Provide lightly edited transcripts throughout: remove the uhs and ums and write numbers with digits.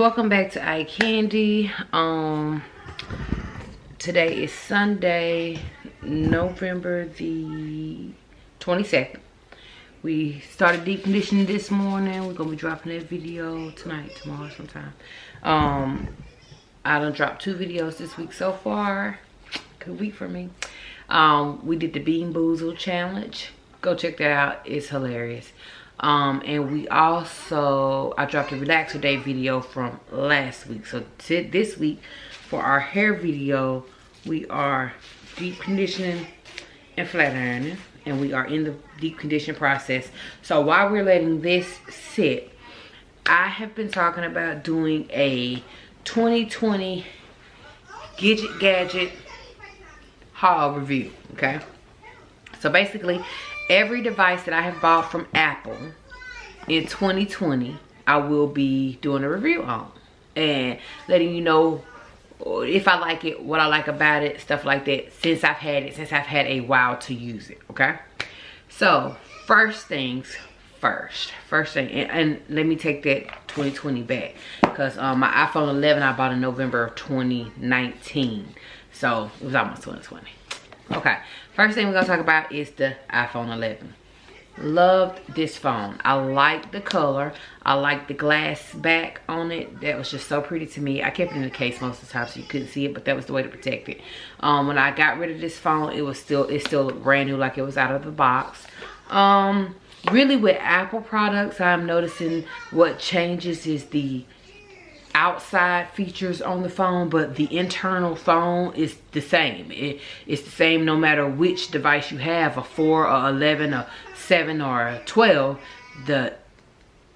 Welcome back to iCandy. Today is Sunday, November the 22nd. We started deep conditioning this morning. We're gonna be dropping that video tonight, tomorrow sometime. I done dropped 2 videos this week so far. Good week for me. We did the Bean Boozle challenge. Go check that out, it's hilarious. And we also, I dropped a Relaxer Day video from last week. So this week, for our hair video, we are deep conditioning and flat ironing. And we are in the deep condition process. So while we're letting this sit, I have been talking about doing a 2020 gadget haul review, okay? So basically, every device that I have bought from Apple in 2020, I will be doing a review on. And letting you know if I like it, what I like about it, stuff like that, since I've had a while to use it, okay? So, first things first. And let me take that 2020 back. Because my iPhone 11 I bought in November of 2019. So, it was almost 2020. Okay, first thing we're gonna talk about is the iPhone 11. Loved this phone. I like the color. I like the glass back on it. That was just so pretty to me. I kept it in the case most of the time so you couldn't see it, but that was the way to protect it. When I got rid of this phone, it still looked brand new, like it was out of the box. Really with Apple products, I'm noticing what changes is the outside features on the phone, but the internal phone is the same. It's the same no matter which device you have, a 4 or 11 or 7 or 12.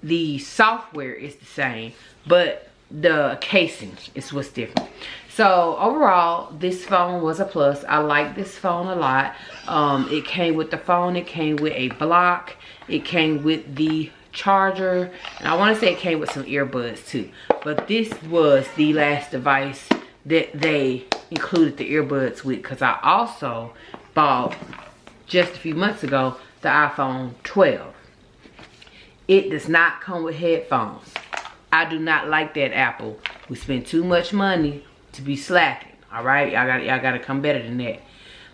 The software is the same, but the casing is what's different. So overall, this phone was a plus. I like this phone a lot. It came with the phone, it came with a block, it came with the charger, and I want to say it came with some earbuds too, but this was the last device that they included the earbuds with, because I also bought just a few months ago the iPhone 12. It does not come with headphones. I do not like that, Apple. We spend too much money to be slacking. All right, y'all gotta come better than that.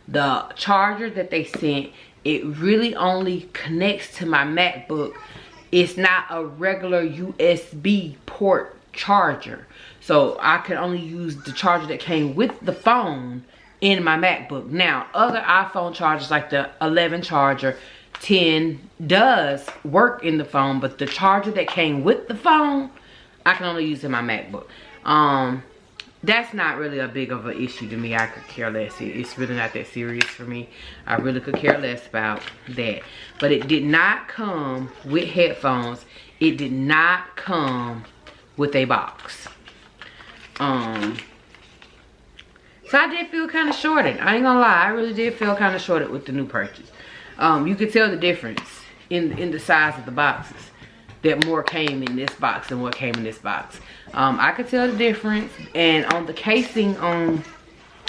The charger that they sent, it really only connects to my MacBook. It's not a regular USB port charger. So I could only use the charger that came with the phone in my MacBook. Now, other iPhone chargers like the 11 charger, 10 does work in the phone, but the charger that came with the phone, I can only use in my MacBook. That's not really a big of an issue to me. I could care less. It's really not that serious for me. I really could care less about that. But it did not come with headphones. It did not come with a box. So I did feel kind of shorted. I ain't gonna lie. I really did feel kind of shorted with the new purchase. You could tell the difference in the size of the boxes. That more came in this box than what came in this box. I could tell the difference. And on the casing on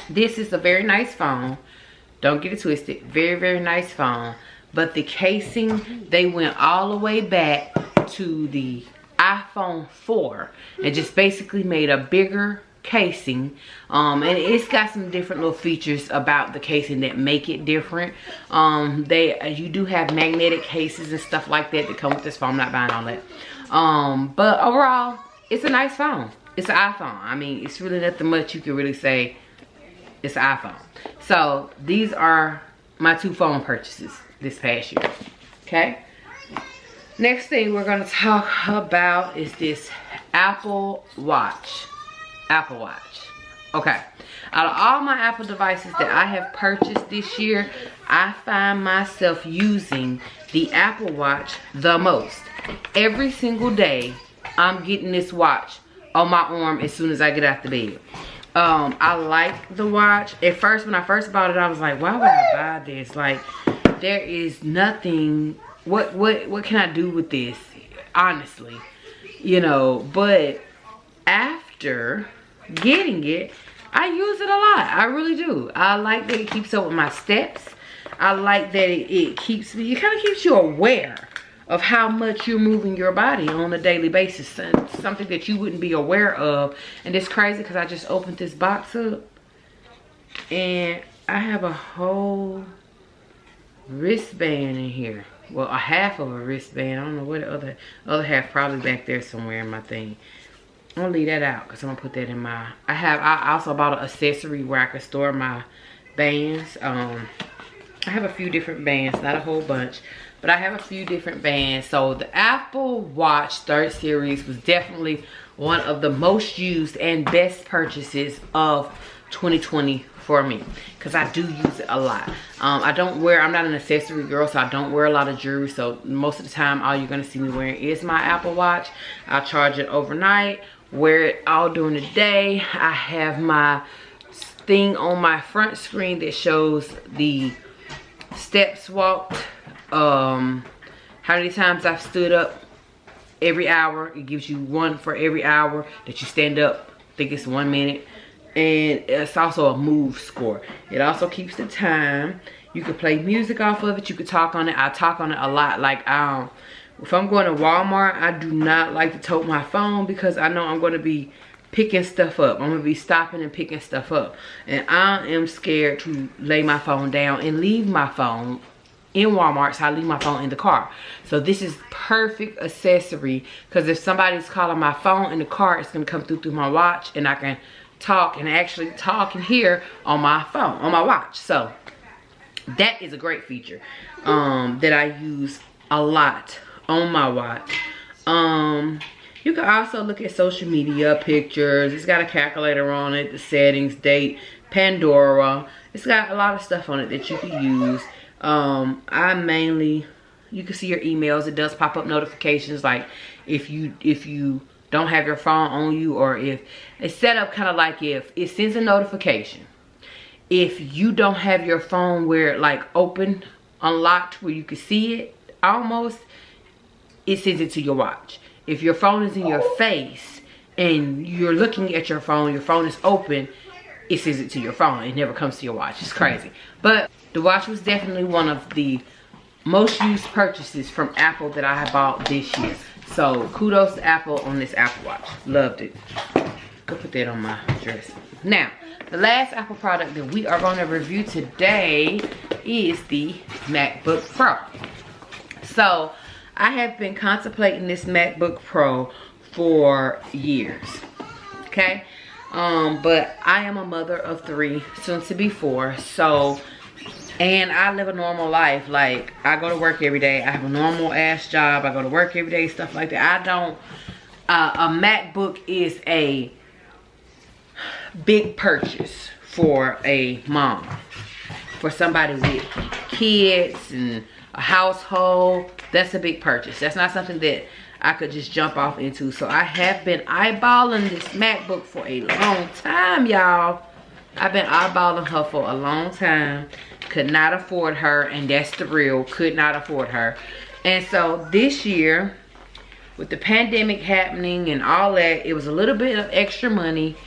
this, is a very nice phone. Don't get it twisted. Very, very nice phone. But the casing, they went all the way back to the iPhone 4 and just basically made a bigger casing. And it's got some different little features about the casing that make it different. You do have magnetic cases and stuff like that come with this phone. I'm not buying all that. But overall, it's a nice phone. It's an iPhone. I mean, it's really nothing much you can really say. It's an iPhone. So these are my 2 phone purchases this past year. Okay. Next thing we're gonna talk about is this Apple Watch. Apple Watch. Okay, out of all my Apple devices that I have purchased this year, I find myself using the Apple Watch the most. Every single day, I'm getting this watch on my arm as soon as I get out the bed. I like the watch. At first, when I first bought it, I was like, why would I buy this? Like, there is nothing, what can I do with this? Honestly, you know, but after getting it, I use it a lot. I really do. I like that it keeps up with my steps. I like that it keeps me, it kind of keeps you aware of how much you're moving your body on a daily basis. Something that you wouldn't be aware of. And it's crazy because I just opened this box up and I have a whole wristband in here. Well, a half of a wristband. I don't know where the other half, probably back there somewhere in my thing. I'm gonna leave that out because I'm gonna put that in my, I also bought an accessory where I can store my bands. I have a few different bands, not a whole bunch, but I have a few different bands. So the Apple Watch 3rd series was definitely one of the most used and best purchases of 2020 for me, because I do use it a lot. I'm not an accessory girl, so I don't wear a lot of jewelry. So most of the time, all you're gonna see me wearing is my Apple Watch. I'll charge it overnight, wear it all during the day. I have my thing on my front screen that shows the steps walked, how many times I've stood up every hour. It gives you one for every hour that you stand up. I think it's 1 minute. And it's also a move score. It also keeps the time. You can play music off of it. You can talk on it. I talk on it a lot. Like, if I'm going to Walmart, I do not like to tote my phone because I know I'm going to be picking stuff up. I'm going to be stopping and picking stuff up. And I am scared to lay my phone down and leave my phone in Walmart, so I leave my phone in the car. So this is perfect accessory, because if somebody's calling my phone in the car, it's going to come through my watch, and I can talk and actually talk and hear on my phone, on my watch. So that is a great feature that I use a lot on my watch. You can also look at social media pictures. It's got a calculator on it, the settings, date, Pandora. It's got a lot of stuff on it that you can use. You can see your emails. It does pop up notifications, like if you don't have your phone on you, or if it's set up kind of like if it sends a notification. If you don't have your phone where like open, unlocked, where you can see it almost, it sends it to your watch. If your phone is in your face and you're looking at your phone is open, it sends it to your phone. It never comes to your watch. It's crazy. But the watch was definitely one of the most used purchases from Apple that I have bought this year. So kudos to Apple on this Apple Watch. Loved it. Go put that on my dress. Now, the last Apple product that we are going to review today is the MacBook Pro. So I have been contemplating this MacBook Pro for years. Okay? But I am a mother of 3, soon to be 4. And I live a normal life. Like, I go to work every day. I have a normal ass job. I go to work every day, stuff like that. A MacBook is a big purchase for a mom. For somebody with kids and a household, that's a big purchase. That's not something that I could just jump off into. So I have been eyeballing this MacBook for a long time, y'all. I've been eyeballing her for a long time. Could not afford her, and that's the real, could not afford her. And so this year, with the pandemic happening and all that, it was a little bit of extra money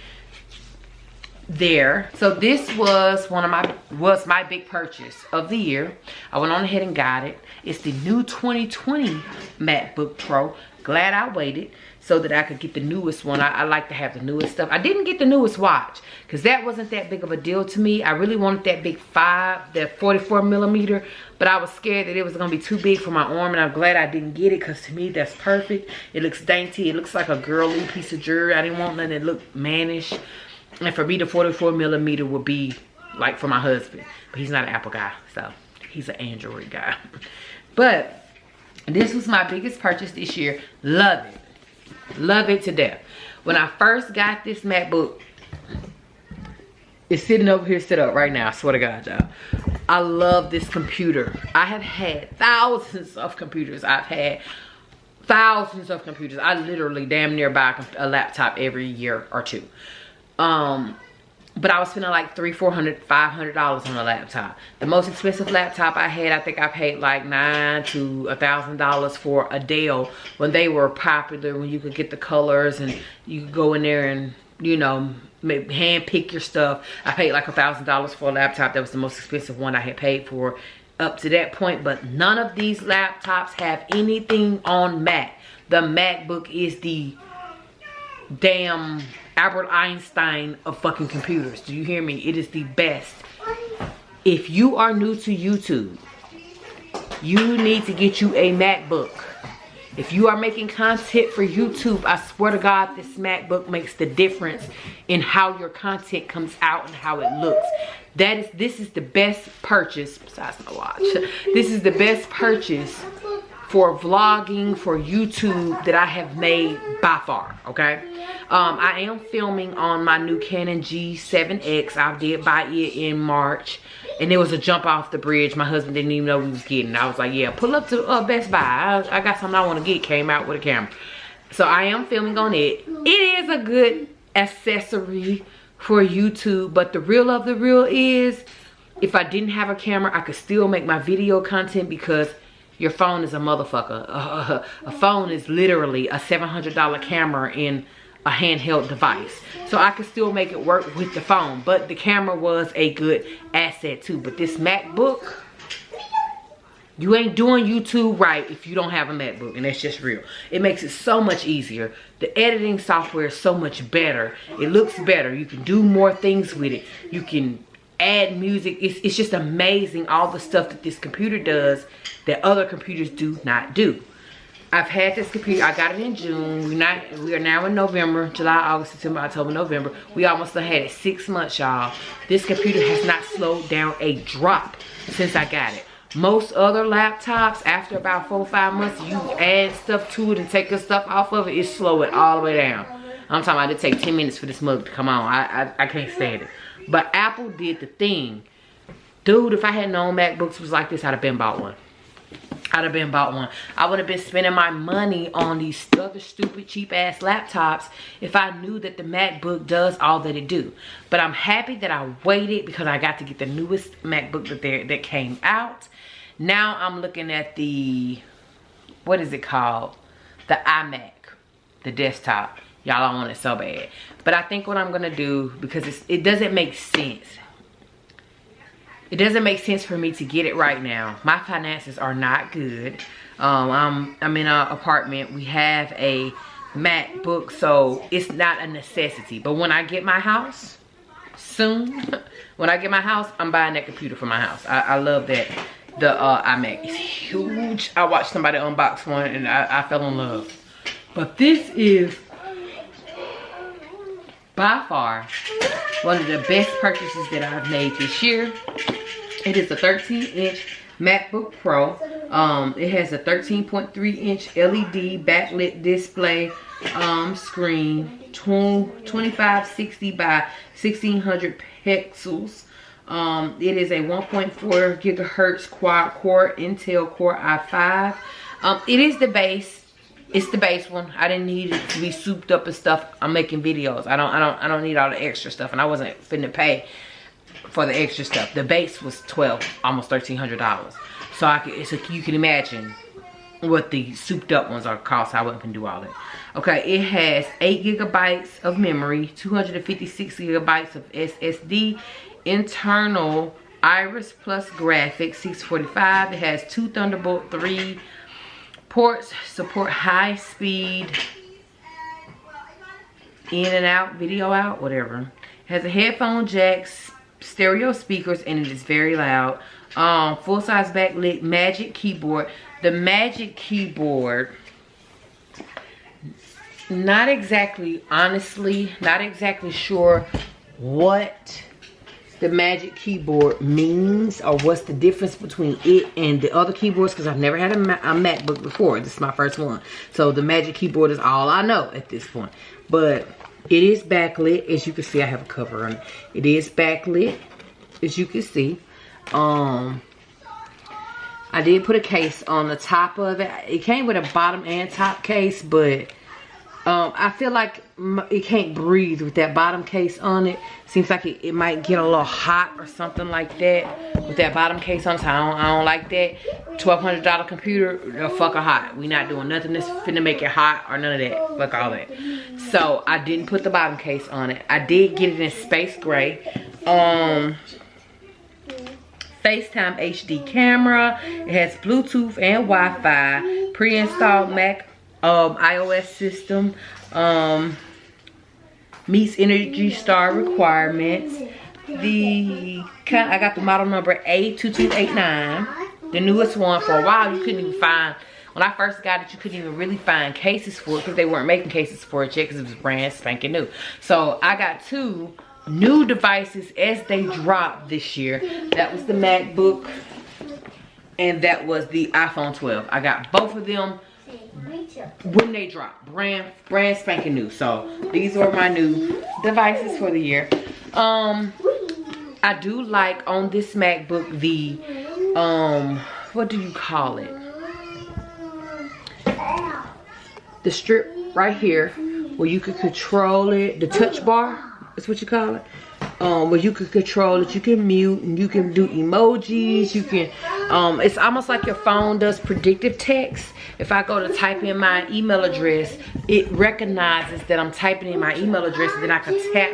there. So this was my big purchase of the year. I went on ahead and got it. It's the new 2020 MacBook Pro. Glad I waited so that I could get the newest one. I like to have the newest stuff. I didn't get the newest watch because that wasn't that big of a deal to me. I really wanted that big 44 millimeter, but I was scared that it was gonna be too big for my arm, and I'm glad I didn't get it, because to me that's perfect. It looks dainty. It looks like a girly piece of jewelry. I didn't want nothing that looked mannish. And for me, the 44 millimeter would be like for my husband, but he's not an Apple guy, so he's an Android guy. But this was my biggest purchase this year. Love it. Love it to death. When I first got this MacBook, it's sitting over here set up right now, I swear to God, y'all. I love this computer. I have had thousands of computers. I've had thousands of computers. I literally damn near buy a laptop every year or two. But I was spending like $300, $400, $500 on a laptop. The most expensive laptop I had, I think I paid like $900 to $1,000 for a Dell when they were popular, when you could get the colors and you could go in there and, you know, hand pick your stuff. I paid like $1,000 for a laptop. That was the most expensive one I had paid for up to that point, but none of these laptops have anything on Mac. The MacBook is the damn Albert Einstein of fucking computers. Do you hear me? It is the best. If you are new to YouTube, you need to get you a MacBook. If you are making content for YouTube, I swear to God, this MacBook makes the difference in how your content comes out and how it looks. This is the best purchase, besides my watch. This is the best purchase for vlogging, for YouTube that I have made by far, okay? I am filming on my new Canon G7X. I did buy it in March. And there was a jump off the bridge. My husband didn't even know we was getting. I was like, yeah, pull up to Best Buy. I got something I want to get. Came out with a camera. So I am filming on it. It is a good accessory for YouTube. But the real of the real is, if I didn't have a camera, I could still make my video content because your phone is a motherfucker. A phone is literally a $700 camera in a handheld device. So I could still make it work with the phone, but the camera was a good asset too. But this MacBook, you ain't doing YouTube right if you don't have a MacBook, and that's just real. It makes it so much easier. The editing software is so much better. It looks better. You can do more things with it. You can add music. It's just amazing, all the stuff that this computer does that other computers do not do. I've had this computer, I got it in June. We are now in November, July, August, September, October, November. We almost done had it 6 months, y'all. This computer has not slowed down a drop since I got it. Most other laptops, after about 4 or 5 months, you add stuff to it and take the stuff off of it, it slow it all the way down. I'm talking about it take 10 minutes for this mug to come on. I can't stand it. But Apple did the thing. Dude, if I had known MacBooks was like this, I'd have been bought one. I would have been spending my money on these other stupid cheap ass laptops if I knew that the MacBook does all that it do. But I'm happy that I waited because I got to get the newest MacBook that came out. Now I'm looking at the, what is it called? The iMac, the desktop. Y'all, I want it so bad. But I think what I'm gonna do, because it doesn't make sense. It doesn't make sense for me to get it right now. My finances are not good. I'm in an apartment. We have a MacBook, so it's not a necessity. But when I get my house, soon, when I get my house, I'm buying that computer for my house. I love that. The iMac is huge. I watched somebody unbox one and I fell in love. But this is by far one of the best purchases that I've made this year. It is a 13-inch MacBook Pro. It has a 13.3-inch LED backlit display screen, 2560 by 1600 pixels. It is a 1.4 gigahertz quad-core Intel Core i5. It is the base. It's the base one. I didn't need it to be souped up and stuff. I'm making videos. I don't need all the extra stuff, and I wasn't finna pay for the extra stuff. The base was almost $1,300. So you can imagine what the souped up ones are cost. I wasn't gonna do all that. Okay, it has 8 gigabytes of memory, 256 gigabytes of SSD, internal Iris Plus graphics, 645. It has 2 Thunderbolt 3 ports, support high speed in and out, video out, whatever. It has a headphone jack, stereo speakers, and it is very loud. Full size backlit Magic Keyboard. The Magic Keyboard, not exactly, honestly, not exactly sure what the Magic Keyboard means or what's the difference between it and the other keyboards, because I've never had a MacBook before. This is my first one, so the Magic Keyboard is all I know at this point. But it is backlit, as you can see. I have a cover on it. It is backlit, as you can see. I did put a case on the top of it. It came with a bottom and top case, but I feel like it can't breathe with that bottom case on it. Seems like it might get a little hot or something like that with that bottom case on it. So I don't like that. $1,200 computer, the fucker hot. We not doing nothing that's finna make it hot or none of that. Fuck all that. So I didn't put the bottom case on it. I did get it in space gray. FaceTime HD camera. It has Bluetooth and Wi-Fi. Pre-installed Mac iOS system. Meets Energy Star requirements. I got the model number A2289. The newest one. For a while, you couldn't even find. When I first got it, you couldn't even really find cases for it because they weren't making cases for it yet because it was brand spanking new. So I got 2 new devices as they dropped this year. That was the MacBook and that was the iPhone 12. I got both of them when they dropped. Brand spanking new. So these were my new devices for the year. I do like on this MacBook the what do you call it? The strip right here where you can control it, the touch bar is what you call it. Where you can control it, you can mute, and you can do emojis, you can, it's almost like your phone does predictive text. If I go to type in my email address, it recognizes that I'm typing in my email address, and then I can tap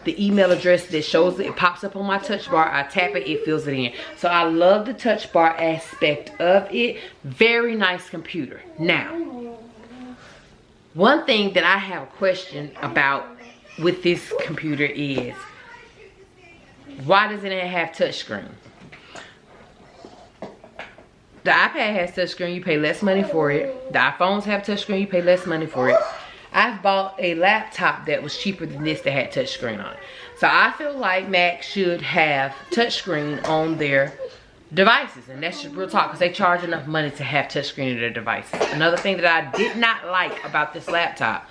the email address that shows it pops up on my touch bar. I tap it, it fills it in. So I love the touch bar aspect of it. Very nice computer. Now, one thing that I have a question about with this computer is, why doesn't it have touchscreen? The iPad has touchscreen, you pay less money for it. The iPhones have touchscreen, you pay less money for it. I've bought a laptop that was cheaper than this that had touchscreen on it. So I feel like Mac should have touchscreen on their devices, and that's just real talk, because they charge enough money to have touchscreen in their devices. Another thing that I did not like about this laptop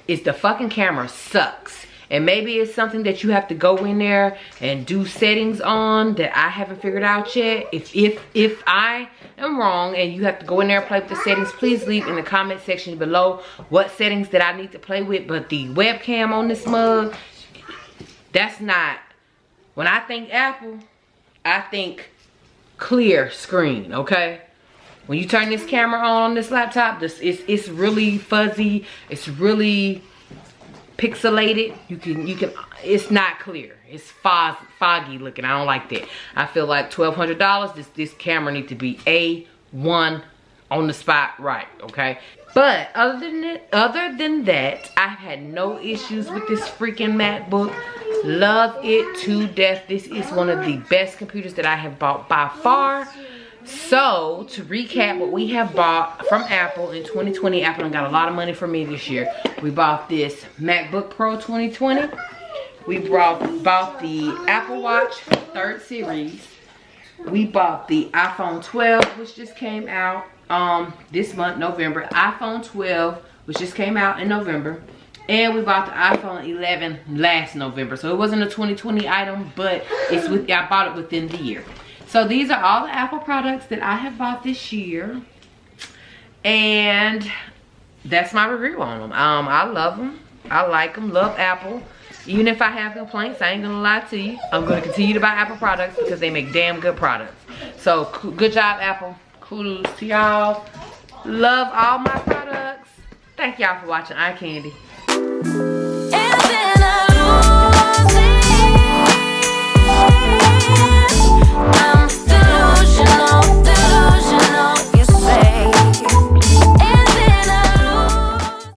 is the fucking camera sucks. And maybe it's something that you have to go in there and do settings on that I haven't figured out yet. If I am wrong and you have to go in there and play with the settings, please leave in the comment section below what settings that I need to play with. But the webcam on this mug, that's not, when I think Apple, I think clear screen, okay? When you turn this camera on this laptop, it's really fuzzy, it's really pixelated. You can it's not clear, it's foggy looking. I don't like that. I feel like $1,200, this camera needs to be A1 on the spot, right? Okay, but other than that, I've had no issues with this freaking MacBook. Love it to death. This is one of the best computers that I have bought by far. So to recap what we have bought from Apple in 2020, Apple got a lot of money for me this year. We bought this MacBook Pro 2020. We bought the Apple Watch 3rd series. We bought the iPhone 12, which just came out this month, November. iPhone 12, which just came out in November. And we bought the iPhone 11 last November. So it wasn't a 2020 item, but I bought it within the year. So these are all the Apple products that I have bought this year. And that's my review on them. I love them. I like them. Love Apple. Even if I have complaints, I ain't gonna lie to you. I'm gonna continue to buy Apple products because they make damn good products. So good job, Apple. Kudos to y'all. Love all my products. Thank y'all for watching iCandy.